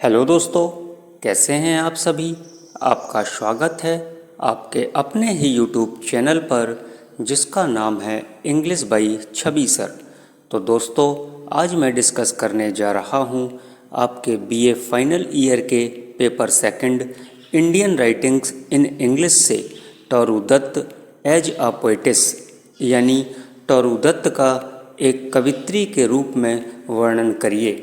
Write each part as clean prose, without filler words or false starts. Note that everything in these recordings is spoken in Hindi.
हेलो दोस्तों, कैसे हैं आप सभी। आपका स्वागत है आपके अपने ही यूट्यूब चैनल पर जिसका नाम है इंग्लिश बाई छवि सर। तो दोस्तों, आज मैं डिस्कस करने जा रहा हूं आपके बीए फाइनल ईयर के paper second Indian writings in English से Toru Dutt as a poetess यानी टोरू दत्त का एक कवित्री के रूप में वर्णन करिए।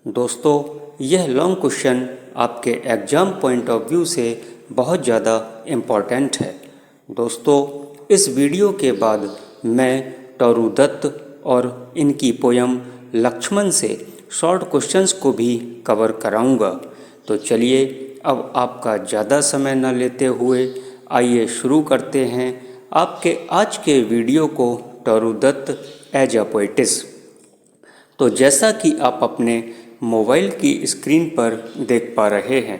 दोस्तों, यह लॉन्ग क्वेश्चन आपके एग्ज़ाम पॉइंट ऑफ व्यू से बहुत ज़्यादा इम्पॉर्टेंट है। दोस्तों, इस वीडियो के बाद मैं टोरू दत्त और इनकी पोयम लक्ष्मण से शॉर्ट क्वेश्चंस को भी कवर कराऊंगा। तो चलिए, अब आपका ज़्यादा समय न लेते हुए आइए शुरू करते हैं आपके आज के वीडियो को Toru Dutt as a poetess. तो जैसा कि आप अपने मोबाइल की स्क्रीन पर देख पा रहे हैं,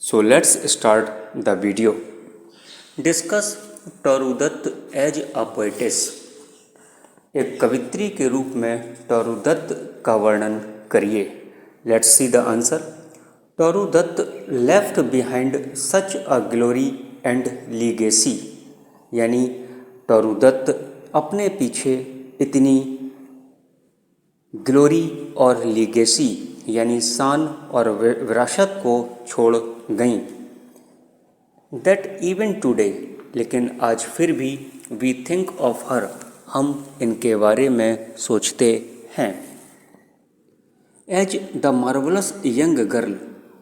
so let's start the video. Discuss Toru Dutt as a poetess. एक कवित्री के रूप में टोरू दत्त का वर्णन करिए। Let's see the answer. Toru Dutt left behind such a glory and legacy, यानी टोरू दत्त अपने पीछे इतनी ग्लोरी और लीगेसी यानी शान और विरासत को छोड़ गईं। दैट इवन टुडे, लेकिन आज फिर भी वी थिंक ऑफ हर, हम इनके बारे में सोचते हैं। As the marvellous young girl,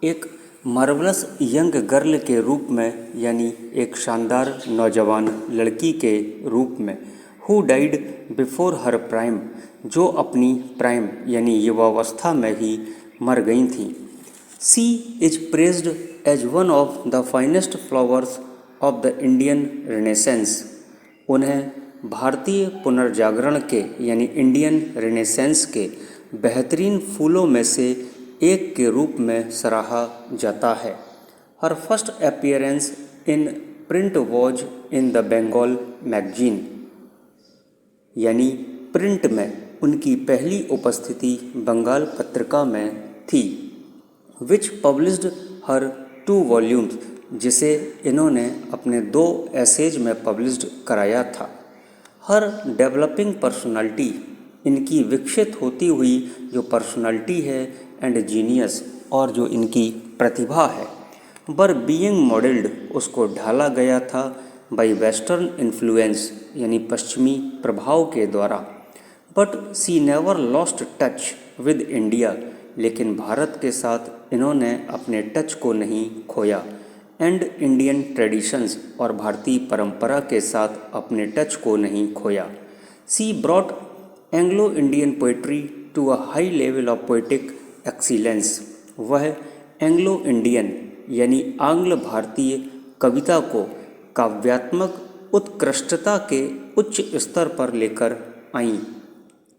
एक मार्वलस यंग गर्ल के रूप में यानी एक शानदार नौजवान लड़की के रूप में। Who died before her prime, जो अपनी प्राइम यानी युवावस्था में ही मर गई थी। She is praised as one of the finest flowers of the Indian renaissance, उन्हें भारतीय पुनर्जागरण के यानी इंडियन रिनेसेंस के बेहतरीन फूलों में से एक के रूप में सराहा जाता है। Her first appearance in print was in the Bengal magazine, यानी प्रिंट में उनकी पहली उपस्थिति बंगाल पत्रिका में थी। विच पब्लिश्ड हर 2 वॉल्यूम्स, जिसे इन्होंने अपने 2 एसेज में पब्लिश्ड कराया था। हर डेवलपिंग पर्सनालिटी, इनकी विकसित होती हुई जो पर्सनालिटी है, एंड जीनियस, और जो इनकी प्रतिभा है, बर बीइंग मॉडल्ड, उसको ढाला गया था बाई वेस्टर्न इन्फ्लुएंस यानी पश्चिमी प्रभाव के द्वारा। But she never lost touch with India, लेकिन भारत के साथ इन्होंने अपने टच को नहीं खोया। एंड इंडियन ट्रेडिशंस, और भारतीय परंपरा के साथ अपने टच को नहीं खोया। She brought Anglo Indian poetry to a high level of poetic excellence, वह एंग्लो इंडियन यानी आंग्ल भारतीय कविता को काव्यात्मक उत्कृष्टता के उच्च स्तर पर लेकर आईं।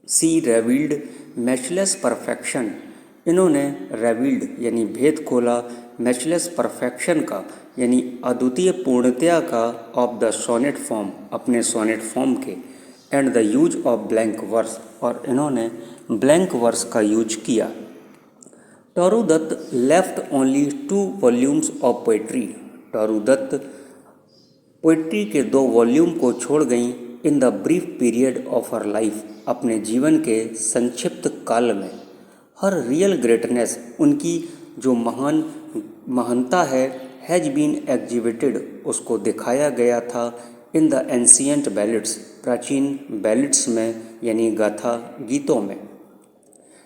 सी रेवील्ड मैचलेस परफेक्शन, इन्होंने रेवील्ड यानी भेद खोला मैचलेस परफेक्शन का यानी अद्वितीय पूर्णतया का ऑफ द सोनेट फॉर्म, अपने सोनेट फॉर्म के। And the use of blank verse, और इन्होंने ब्लैंक वर्स का यूज किया। Toru Dutt left only 2 volumes of poetry, Toru Dutt poetry के 2 वॉल्यूम को छोड़ गईं in the brief period of her life, अपने जीवन के संक्षिप्त काल में। हर रियल ग्रेटनेस, उनकी जो महानता है, हैज बीन एग्जिबिटेड, उसको दिखाया गया था इन द एंशियंट बैलेट्स, प्राचीन बैलेट्स में यानी गाथा गीतों में।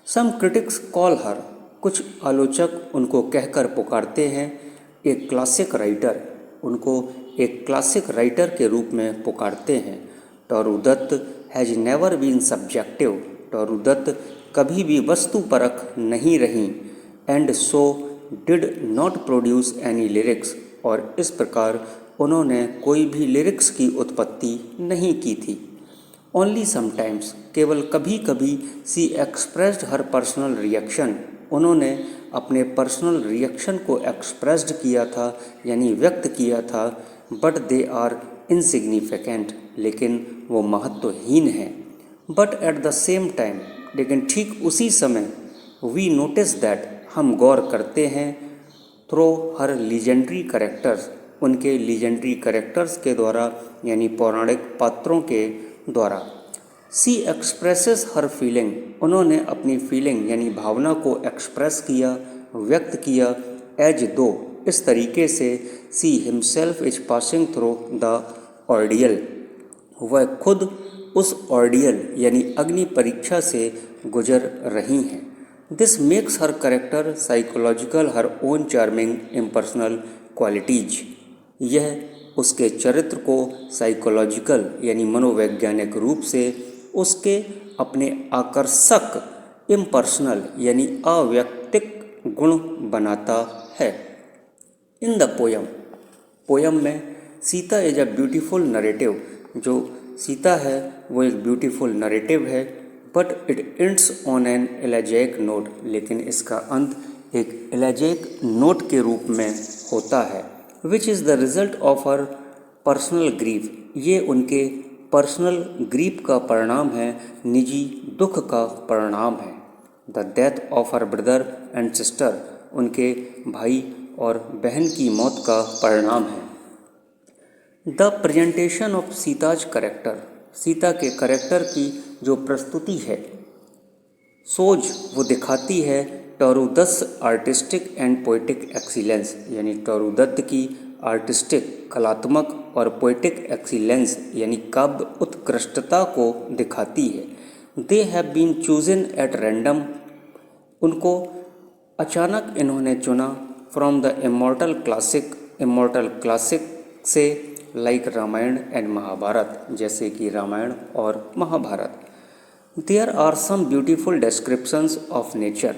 सम क्रिटिक्स कॉल हर, कुछ आलोचक उनको कहकर पुकारते हैं एक क्लासिक राइटर, उनको एक क्लासिक राइटर के रूप में पुकारते हैं। Toru Dutt has never been subjective, Toru Dutt कभी भी वस्तुपरक नहीं रहीं। And so did not produce any lyrics, और इस प्रकार उन्होंने कोई भी लिरिक्स की उत्पत्ति नहीं की थी। ओनली समटाइम्स, केवल कभी कभी, सी एक्सप्रेस्ड हर पर्सनल रिएक्शन, उन्होंने अपने पर्सनल रिएक्शन को एक्सप्रेस्ड किया था यानी व्यक्त किया था। बट दे आर इनसिग्निफिकेंट, लेकिन वो महत्वहीन हैं। But at the same time, लेकिन ठीक उसी समय, वी नोटिस दैट, हम गौर करते हैं थ्रो हर लीजेंडरी करेक्टर्स, उनके लीजेंडरी करेक्टर्स के द्वारा यानी पौराणिक पात्रों के द्वारा। सी एक्सप्रेसेस हर फीलिंग, उन्होंने अपनी फीलिंग यानी भावना को एक्सप्रेस किया, व्यक्त किया, एज दो, इस तरीके से she himself is passing through the ordeal, वह खुद उस ऑर्डियल यानी अग्नि परीक्षा से गुजर रही हैं। This makes her character psychological her own charming impersonal qualities, यह उसके चरित्र को साइकोलॉजिकल यानी मनोवैज्ञानिक रूप से उसके अपने आकर्षक इम्पर्सनल यानी अवैयक्तिक गुण बनाता है। इन द पोयम, पोयम में Sita is a beautiful narrative, जो सीता है वो एक ब्यूटीफुल नरेटिव है, but it ends on an elegiac note, लेकिन इसका अंत एक एलेजैक नोट के रूप में होता है। Which is the result of her personal grief, ये उनके पर्सनल ग्रीफ का परिणाम है, निजी दुख का परिणाम है। The death of her brother and sister, उनके भाई और बहन की मौत का परिणाम है। The presentation of Sita's character, Sita के करेक्टर की जो प्रस्तुति है, सोज वो दिखाती है टॉरूदत्त आर्टिस्टिक एंड पोइटिक एक्सीलेंस, यानी टॉरूदत्त की आर्टिस्टिक कलात्मक और पोइटिक एक्सीलेंस यानी काव्य उत्कृष्टता को दिखाती है। They have been chosen at random, उनको अचानक इन्होंने चुना फ्रॉम द इमॉर्टल क्लासिक से, लाइक रामायण एंड महाभारत, जैसे कि रामायण और Mahabharata. There are some beautiful descriptions of nature,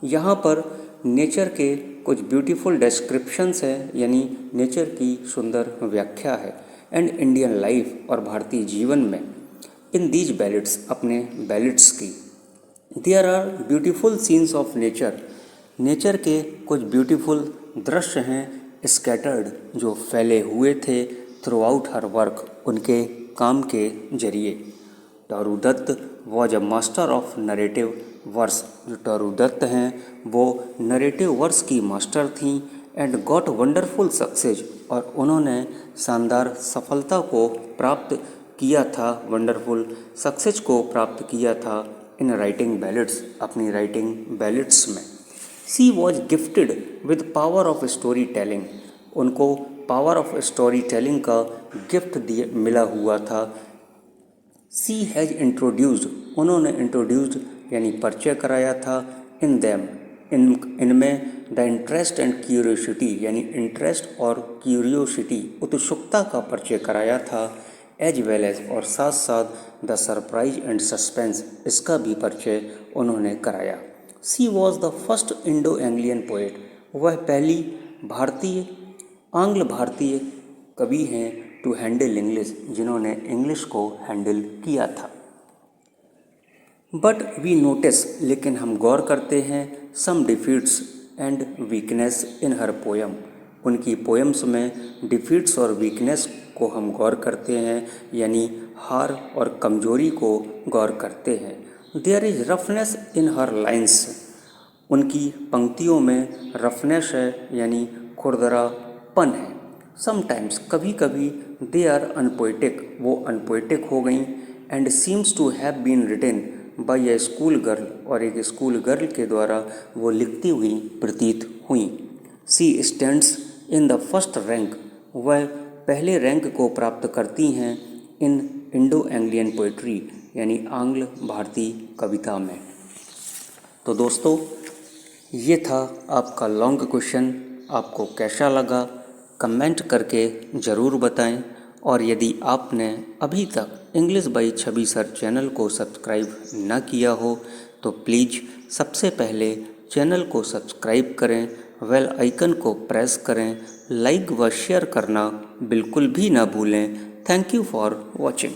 यहाँ पर नेचर के कुछ ब्यूटीफुल डिस्क्रिप्शंस हैं, यानी नेचर की सुंदर व्याख्या है। एंड इंडियन लाइफ, और भारतीय जीवन में, इन दीज बैलेट्स, अपने बैलेट्स की। There are beautiful scenes of nature, nature के कुछ ब्यूटीफुल दृश्य हैं स्कैटर्ड, जो फैले हुए थे थ्रू आउट हर वर्क, उनके काम के जरिए। Toru Dutt was a master of narrative verse, जो टॉरूदत्त हैं वो नरेटिव वर्स की मास्टर थीं। एंड गॉट वंडरफुल सक्सेस, और उन्होंने शानदार सफलता को प्राप्त किया था, वंडरफुल सक्सेस को प्राप्त किया था इन राइटिंग बैलेट्स, अपनी राइटिंग बैलेट्स में। She was gifted with power of story telling, उनको पावर ऑफ स्टोरी टेलिंग का गिफ्ट मिला हुआ था। सी हैज़ इंट्रोड्यूस्ड, उन्होंने इंट्रोड्यूस्ड यानी परिचय कराया था, इन दैम, इनमें द इंटरेस्ट एंड क्यूरियोसिटी, यानी इंटरेस्ट और क्यूरियोसिटी उत्सुकता का परिचय कराया था। एज वेल एज, और साथ साथ द सरप्राइज एंड सस्पेंस, इसका भी परिचय उन्होंने कराया। She was the first Indo Anglian poet, वह पहली भारतीय आंग्ल भारतीय कवि हैं टू हैंडल इंग्लिश, जिन्होंने इंग्लिश को हैंडल किया था। बट वी नोटिस, लेकिन हम गौर करते हैं, some defeats and weakness in her poem, उनकी पोएम्स में डिफीट्स और वीकनेस को हम गौर करते हैं, यानी हार और कमजोरी को गौर करते हैं। There is roughness in her lines, उनकी पंक्तियों में रफनेस है, यानी खुरदरापन है। समटाइम्स, कभी कभी, दे आर अनपोइटिक, वो अनपोइटिक हो गई। And seems to have been written by a school girl, और एक स्कूल गर्ल के द्वारा वो लिखती हुई प्रतीत हुई। She stands in the first rank, वह पहले रैंक को प्राप्त करती हैं इन इंडो एंग्लियन पोइट्री, यानी आंग्ल भारतीय कविता में। तो दोस्तों, ये था आपका लॉन्ग क्वेश्चन, आपको कैसा लगा कमेंट करके ज़रूर बताएं। और यदि आपने अभी तक English by Chhavi sir channel को सब्सक्राइब ना किया हो तो प्लीज़ सबसे पहले चैनल को सब्सक्राइब करें, बेल आइकन को प्रेस करें, लाइक व शेयर करना बिल्कुल भी ना भूलें। Thank you for watching.